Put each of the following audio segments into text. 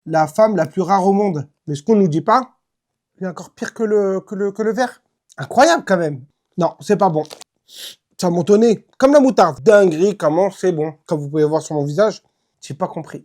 la femme la plus rare au monde. Mais ce qu'on nous dit pas, il est encore pire que le verre. Incroyable quand même. Non, c'est pas bon. Ça m'a montonné comme la moutarde. Dinguerie, comment c'est bon. Comme vous pouvez voir sur mon visage, j'ai pas compris.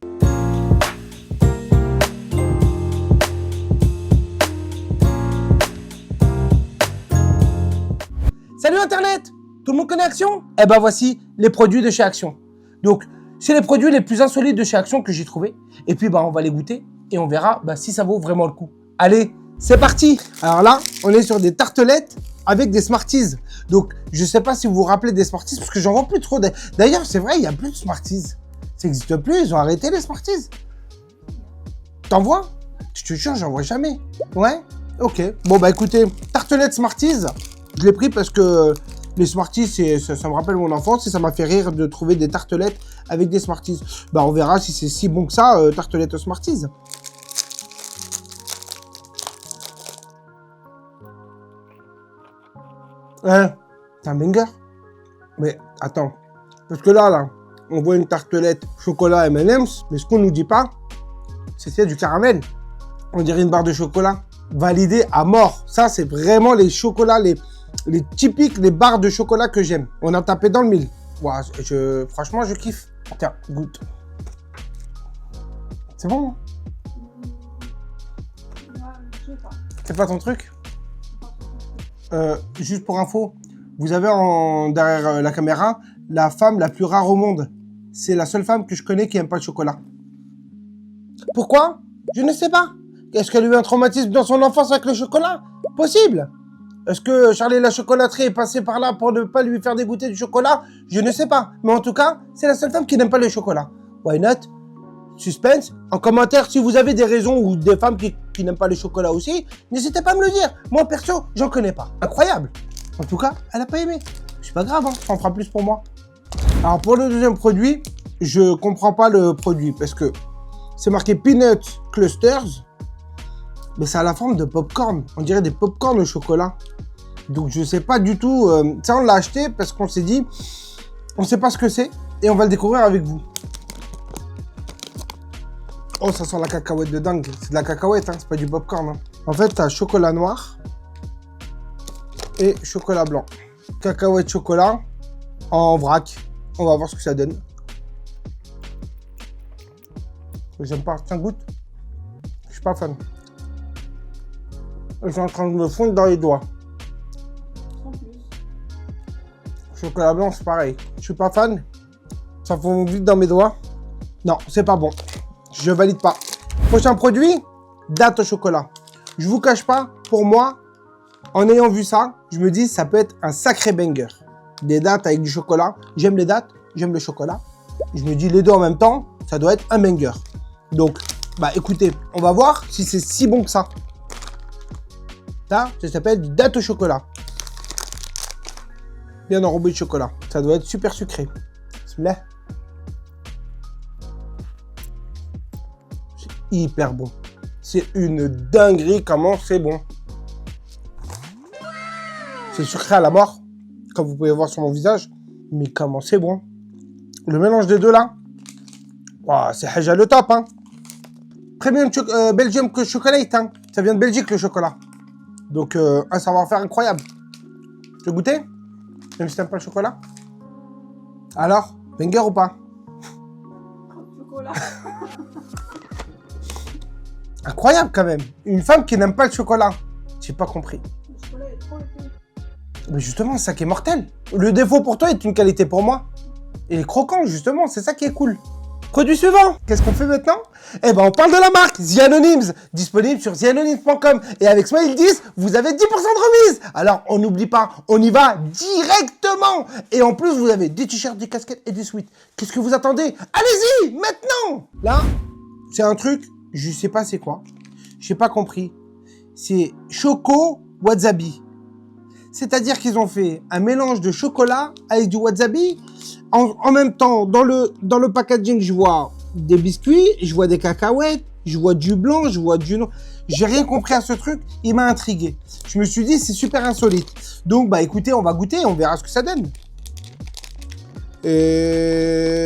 Salut Internet! Tout le monde connaît Action? Eh ben voici les produits de chez Action. Donc, c'est les produits les plus insolites de chez Action que j'ai trouvés. Et puis, on va les goûter et on verra si ça vaut vraiment le coup. Allez, c'est parti! Alors là, on est sur des tartelettes avec des Smarties. Donc, je sais pas si vous vous rappelez des Smarties parce que j'en vois plus trop. D'ailleurs, c'est vrai, il n'y a plus de Smarties. Ça n'existe plus, ils ont arrêté les Smarties. T'en vois? Je te jure, j'en vois jamais. Ouais? Ok. Bon, écoutez, tartelettes Smarties. Je l'ai pris parce que les Smarties, ça me rappelle mon enfance et ça m'a fait rire de trouver des tartelettes avec des Smarties. On verra si c'est si bon que ça, tartelettes aux Smarties. Hein? C'est un banger. Mais attends, parce que là, on voit une tartelette chocolat M&M's, mais ce qu'on nous dit pas, c'est qu'il y a du caramel. On dirait une barre de chocolat. Validé à mort. Ça, c'est vraiment les chocolats, les typiques, les barres de chocolat que j'aime. On a tapé dans le mille. Wow, franchement, je kiffe. Tiens, goûte. C'est bon, hein? C'est pas ton truc? Juste pour info, vous avez derrière la caméra la femme la plus rare au monde. C'est la seule femme que je connais qui aime pas le chocolat. Pourquoi? Je ne sais pas. Est-ce qu'elle a eu un traumatisme dans son enfance avec le chocolat? Possible. Est-ce que Charlie la chocolaterie est passé par là pour ne pas lui faire dégoûter du chocolat? Je ne sais pas. Mais en tout cas, c'est la seule femme qui n'aime pas le chocolat. Why not? Suspense. En commentaire, si vous avez des raisons ou des femmes qui n'aiment pas le chocolat aussi, n'hésitez pas à me le dire. Moi, perso, j'en connais pas. Incroyable. En tout cas, elle n'a pas aimé. C'est pas grave, ça en fera plus pour moi. Alors, pour le deuxième produit, je comprends pas le produit parce que c'est marqué Peanut Clusters. Mais c'est à la forme de popcorn. On dirait des popcorn au chocolat. Donc je sais pas du tout. Ça, on l'a acheté parce qu'on s'est dit, on sait pas ce que c'est et on va le découvrir avec vous. Oh, ça sent la cacahuète de dingue. C'est de la cacahuète, hein, c'est pas du popcorn. Hein. En fait, t'as chocolat noir et chocolat blanc. Cacahuète chocolat en vrac. On va voir ce que ça donne. J'aime pas. Tiens, goûte. Je suis pas fan. Je suis en train de me fondre dans les doigts. Chocolat blanc, c'est pareil. Je suis pas fan. Ça fond vite dans mes doigts. Non, c'est pas bon. Je valide pas. Prochain produit, date au chocolat. Je vous cache pas, pour moi, en ayant vu ça, je me dis ça peut être un sacré banger. Des dates avec du chocolat. J'aime les dates, j'aime le chocolat. Je me dis les deux en même temps, ça doit être un banger. Donc, écoutez, on va voir si c'est si bon que ça. Ça s'appelle du date au chocolat. Bien enrobé de chocolat. Ça doit être super sucré. Bismillah. C'est hyper bon. C'est une dinguerie comment c'est bon. C'est sucré à la mort, comme vous pouvez voir sur mon visage. Mais comment c'est bon. Le mélange des deux là, wow, c'est Haja le top. Hein. Premium Belgium que chocolate. Hein. Ça vient de Belgique le chocolat. Donc un savoir-faire incroyable. Tu veux goûter? Même si t'aimes pas le chocolat? Alors, banger ou pas? Chocolat. Incroyable quand même. Une femme qui n'aime pas le chocolat. J'ai pas compris. Le chocolat est trop épais. Mais justement, c'est ça qui est mortel. Le défaut pour toi est une qualité pour moi. Il est croquant, justement. C'est ça qui est cool. Produit suivant. Qu'est-ce qu'on fait maintenant? On parle de la marque The Anonyms, disponible sur theanonyms.com. Et avec Smile 10, vous avez 10% de remise. Alors, on n'oublie pas, on y va directement. Et en plus, vous avez des t-shirts, des casquettes et des sweats. Qu'est-ce que vous attendez? Allez-y, maintenant. Là, c'est un truc, je sais pas c'est quoi. J'ai pas compris. C'est Choco Wasabi. C'est-à-dire qu'ils ont fait un mélange de chocolat avec du wasabi. En même temps, dans le packaging, je vois des biscuits, je vois des cacahuètes, je vois du blanc, je vois du noir. J'ai rien compris à ce truc, il m'a intrigué. Je me suis dit, c'est super insolite. Donc, écoutez, on va goûter, on verra ce que ça donne. Et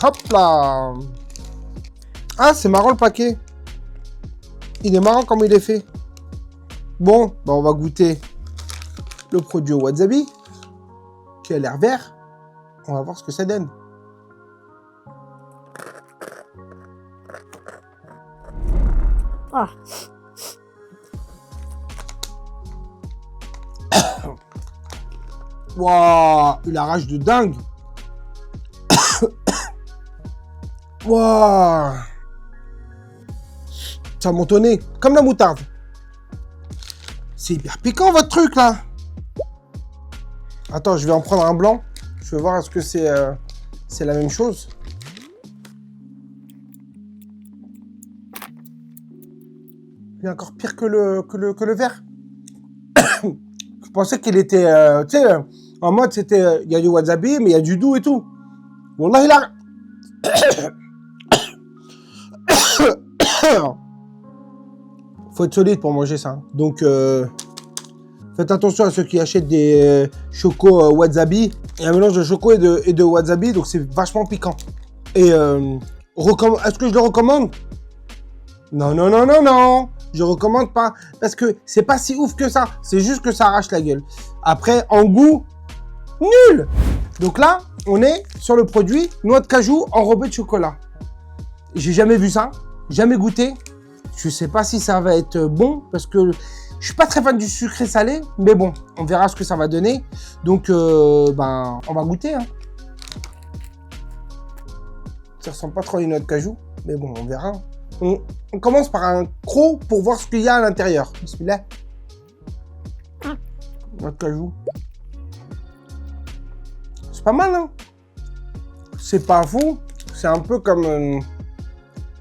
hop là. Ah, c'est marrant le paquet. Il est marrant comme il est fait. Bon, bah on va goûter le produit au wasabi, qui a l'air vert. On va voir ce que ça donne. Ah. Waouh, il arrache de dingue. Waouh. Ça a montonné, comme la moutarde. C'est hyper piquant votre truc là. Attends, je vais en prendre un blanc. Je vais voir est-ce que c'est la même chose. Il est encore pire que le vert. Je pensais qu'il était, tu sais, en mode c'était, il y a du wasabi, mais il y a du doux et tout. Wallah, il a... Faut être solide pour manger ça. Hein. Donc, faites attention à ceux qui achètent des chocos wasabi. Il y a un mélange de choco et de wasabi, donc c'est vachement piquant. Et est-ce que je le recommande? Non, non, non, non, non. Je recommande pas. Parce que c'est pas si ouf que ça. C'est juste que ça arrache la gueule. Après, en goût, nul. Donc là, on est sur le produit noix de cajou enrobée de chocolat. J'ai jamais vu ça. Jamais goûté. Je sais pas si ça va être bon. Parce que je suis pas très fan du sucré salé. Mais bon, on verra ce que ça va donner. Donc, ben, on va goûter. Hein. Ça ressemble pas trop à une noix de cajou. Mais bon, on verra. On commence par un croc pour voir ce qu'il y a à l'intérieur. Bismillah. Noix de cajou. C'est pas mal, hein? C'est pas fou. C'est un peu comme...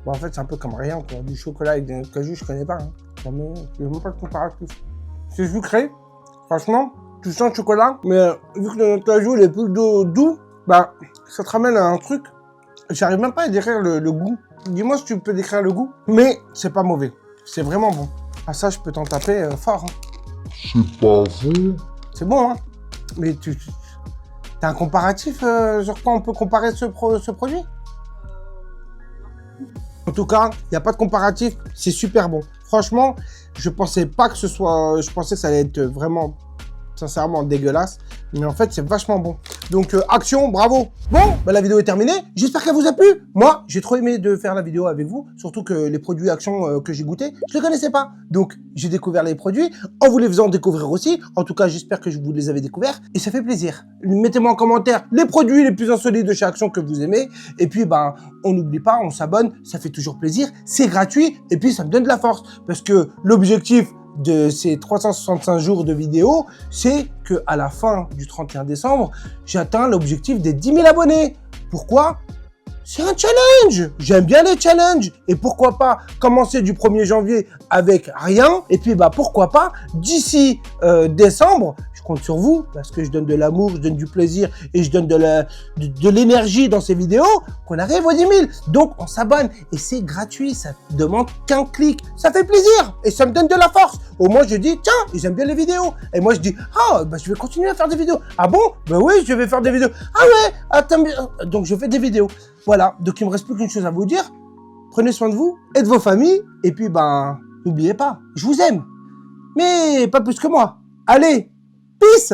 Bon, en fait, c'est un peu comme rien, quoi. Du chocolat avec des noix de cajou, je connais pas. Hein. Il n'y a même pas de comparatif. C'est sucré. Franchement, tu sens le chocolat. Mais vu que le noix de cajou, il est plus doux, bah, ça te ramène à un truc. J'arrive même pas à décrire le goût. Dis-moi si tu peux décrire le goût. Mais c'est pas mauvais. C'est vraiment bon. Ah ça, je peux t'en taper fort. Hein. C'est pas fou. C'est bon, hein. Mais t'as un comparatif sur quoi on peut comparer ce produit? En tout cas, il n'y a pas de comparatif. C'est super bon. Franchement, je pensais pas que ce soit... Je pensais que ça allait être vraiment... sincèrement dégueulasse, mais en fait c'est vachement bon. Donc action, bravo. Bon, bah, la vidéo est terminée, j'espère qu'elle vous a plu. Moi, j'ai trop aimé de faire la vidéo avec vous, surtout que les produits action que j'ai goûté, je les connaissais pas. Donc j'ai découvert les produits, en vous les faisant découvrir aussi. En tout cas, j'espère que vous les avez découverts, et ça fait plaisir. Mettez-moi en commentaire les produits les plus insolites de chez Action que vous aimez, et puis ben, on n'oublie pas, on s'abonne, ça fait toujours plaisir, c'est gratuit, et puis ça me donne de la force, parce que l'objectif de ces 365 jours de vidéos, c'est que à la fin du 31 décembre, j'atteins l'objectif des 10 000 abonnés. Pourquoi? C'est un challenge. J'aime bien les challenges. Et pourquoi pas commencer du 1er janvier avec rien. Et puis, bah, pourquoi pas, d'ici décembre, je compte sur vous, parce que je donne de l'amour, je donne du plaisir et je donne de l'énergie dans ces vidéos, qu'on arrive aux 10 000. Donc, on s'abonne et c'est gratuit. Ça ne demande qu'un clic. Ça fait plaisir et ça me donne de la force. Au moins, je dis, tiens, j'aime bien les vidéos. Et moi, je dis, ah, bah, je vais continuer à faire des vidéos. Ah bon? Ben oui, je vais faire des vidéos. Ah ouais, attends, donc je fais des vidéos. Voilà, donc il me reste plus qu'une chose à vous dire. Prenez soin de vous et de vos familles. Et puis, ben, n'oubliez pas, je vous aime. Mais pas plus que moi. Allez, peace!